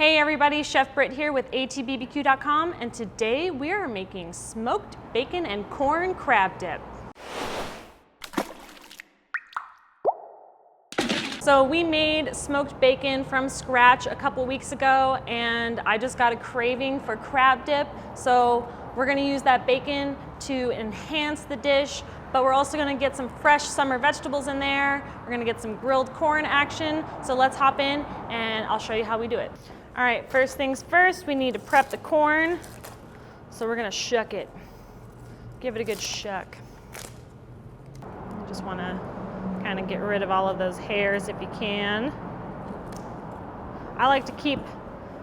Hey everybody, Chef Britt here with atbbq.com, and today we are making smoked bacon and corn crab dip. So we made smoked bacon from scratch a couple weeks ago, and I just got a craving for crab dip. So we're gonna use that bacon to enhance the dish, but we're also gonna get some fresh summer vegetables in there. We're gonna get some grilled corn action. So let's hop in and I'll show you how we do it. All right, first things first, we need to prep the corn. So we're gonna shuck it. Give it a good shuck. You just wanna kind of get rid of all of those hairs if you can. I like to keep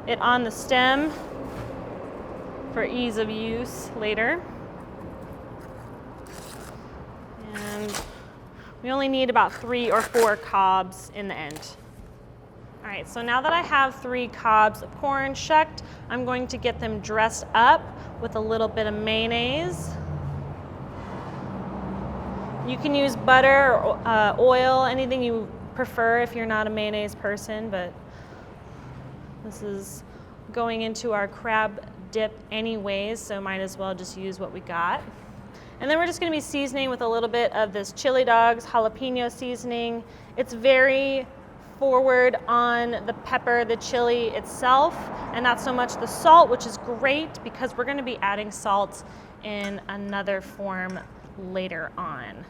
it on the stem for ease of use later. And we only need about 3 or 4 cobs in the end. All right, so now that I have 3 cobs of corn shucked, I'm going to get them dressed up with a little bit of mayonnaise. You can use butter, or oil, anything you prefer if you're not a mayonnaise person, but this is going into our crab dip anyways, so might as well just use what we got. And then we're just gonna be seasoning with a little bit of this Chili Dogs jalapeno seasoning. It's very forward on the pepper, the chili itself, and not so much the salt, which is great because we're gonna be adding salt in another form later on.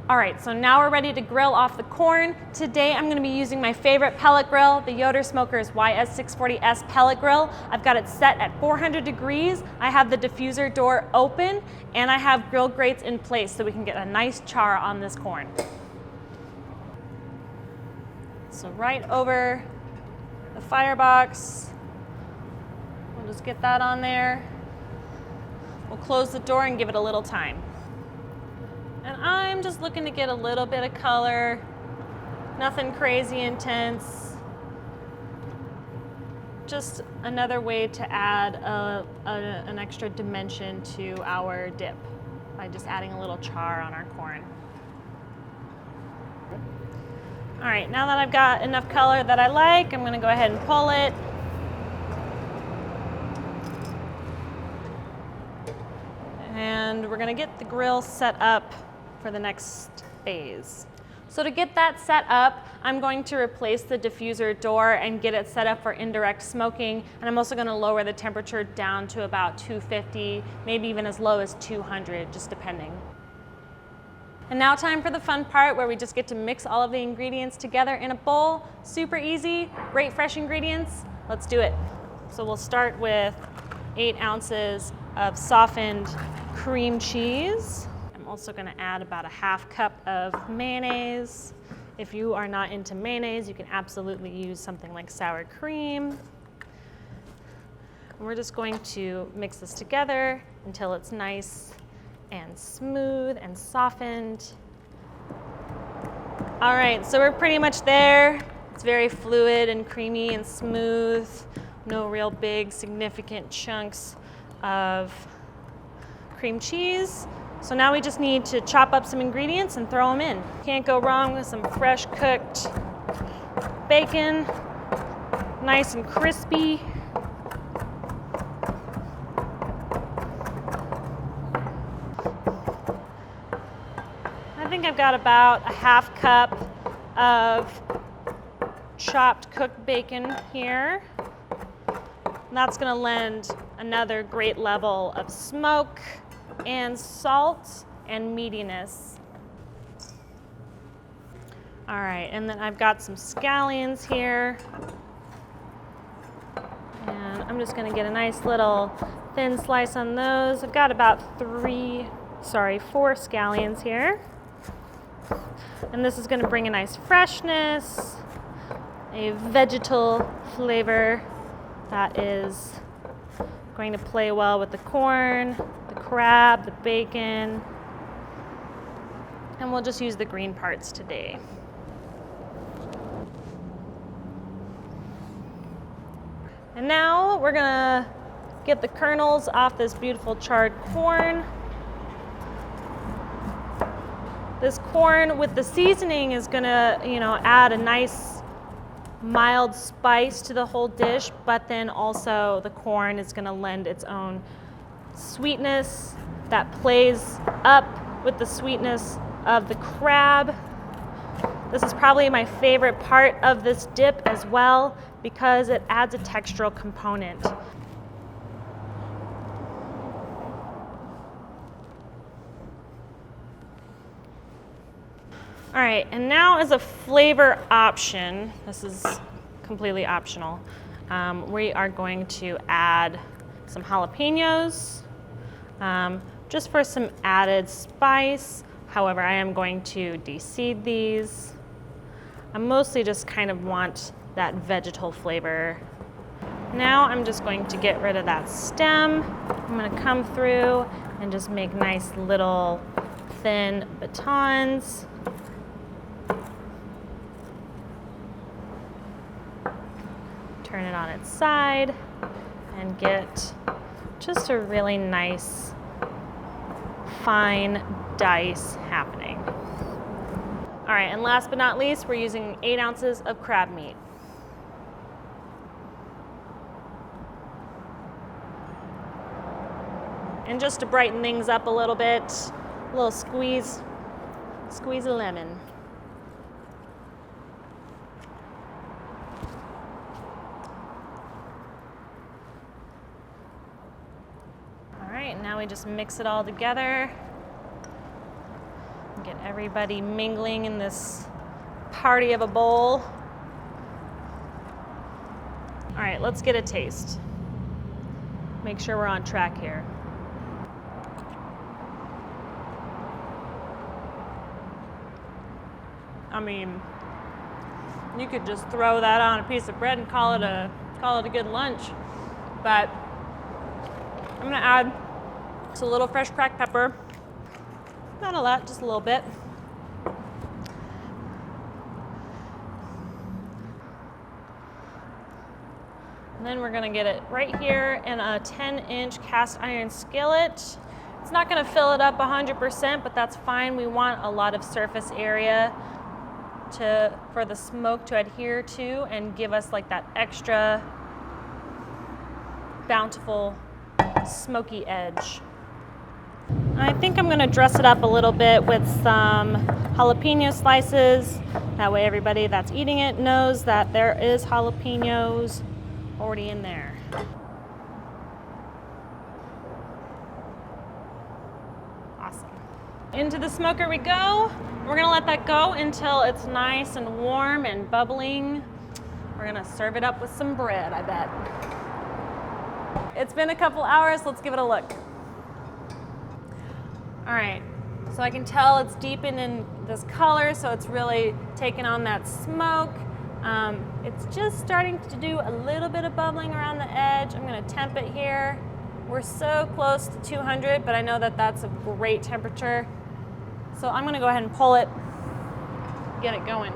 All right, so now we're ready to grill off the corn. Today I'm gonna be using my favorite pellet grill, the Yoder Smokers YS640S pellet grill. I've got it set at 400 degrees. I have the diffuser door open, and I have grill grates in place so we can get a nice char on this corn. So right over the firebox, we'll just get that on there. We'll close the door and give it a little time. And I'm just looking to get a little bit of color, nothing crazy intense. Just another way to add an extra dimension to our dip by just adding a little char on our corn. All right, now that I've got enough color that I like, I'm gonna go ahead and pull it. And we're gonna get the grill set up for the next phase. So to get that set up, I'm going to replace the diffuser door and get it set up for indirect smoking. And I'm also gonna lower the temperature down to about 250, maybe even as low as 200, just depending. And now time for the fun part where we just get to mix all of the ingredients together in a bowl. Super easy, great fresh ingredients. Let's do it. So we'll start with 8 ounces of softened cream cheese. I'm also gonna add about a ½ cup of mayonnaise. If you are not into mayonnaise, you can absolutely use something like sour cream. And we're just going to mix this together until it's nice and smooth and softened. All right, so we're pretty much there. It's very fluid and creamy and smooth. No real big significant chunks of cream cheese. So now we just need to chop up some ingredients and throw them in. Can't go wrong with some fresh cooked bacon, nice and crispy. I think I've got about a ½ cup of chopped cooked bacon here. And that's gonna lend another great level of smoke and salt and meatiness. All right, and then I've got some scallions here. And I'm just gonna get a nice little thin slice on those. I've got about 4 scallions here. And this is gonna bring a nice freshness, a vegetal flavor that is going to play well with the corn, the crab, the bacon, and we'll just use the green parts today. And now we're gonna get the kernels off this beautiful charred corn. This corn with the seasoning is gonna, add a nice mild spice to the whole dish, but then also the corn is going to lend its own sweetness that plays up with the sweetness of the crab. This is probably my favorite part of this dip as well because it adds a textural component. All right, and now as a flavor option, this is completely optional, we are going to add some jalapenos, just for some added spice. However, I am going to deseed these. I mostly just kind of want that vegetal flavor. Now I'm just going to get rid of that stem. I'm gonna come through and just make nice little thin batons. Turn it on its side and get just a really nice fine dice happening. All right, and last but not least, we're using 8 ounces of crab meat. And just to brighten things up a little bit, a little squeeze of lemon. Now we just mix it all together. Get everybody mingling in this party of a bowl. All right, let's get a taste. Make sure we're on track here. I mean, you could just throw that on a piece of bread and call it a good lunch. But I'm gonna add just a little fresh cracked pepper. Not a lot, just a little bit. And then we're gonna get it right here in a 10-inch cast iron skillet. It's not gonna fill it up 100%, but that's fine. We want a lot of surface area for the smoke to adhere to and give us like that extra bountiful smoky edge. I think I'm gonna dress it up a little bit with some jalapeno slices. That way everybody that's eating it knows that there is jalapenos already in there. Awesome. Into the smoker we go. We're gonna let that go until it's nice and warm and bubbling. We're gonna serve it up with some bread, I bet. It's been a couple hours, let's give it a look. All right, so I can tell it's deepened in this color, so it's really taking on that smoke. It's just starting to do a little bit of bubbling around the edge. I'm gonna temp it here. We're so close to 200, but I know that that's a great temperature. So I'm gonna go ahead and pull it, get it going.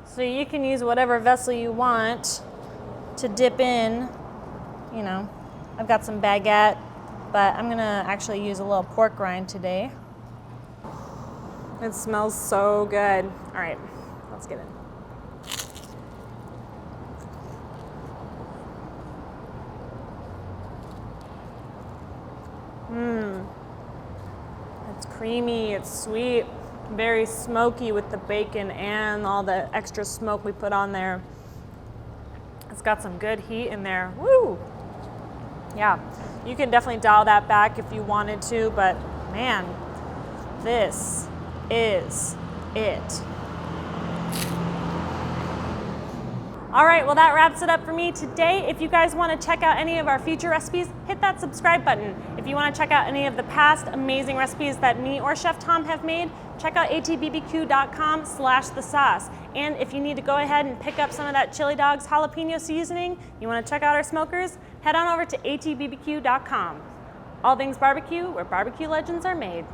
So you can use whatever vessel you want to dip in. You know, I've got some baguette, but I'm gonna actually use a little pork rind today. It smells so good. All right, let's get in. It's creamy, it's sweet, very smoky with the bacon and all the extra smoke we put on there. It's got some good heat in there. Woo! Yeah, you can definitely dial that back if you wanted to, but man, this is it. All right, well that wraps it up for me today. If you guys want to check out any of our future recipes, hit that subscribe button. If you want to check out any of the past amazing recipes that me or Chef Tom have made, check out atbbq.com/thesauce. And if you need to go ahead and pick up some of that Chili Dogs jalapeno seasoning, you want to check out our smokers, head on over to atbbq.com. All things barbecue, where barbecue legends are made.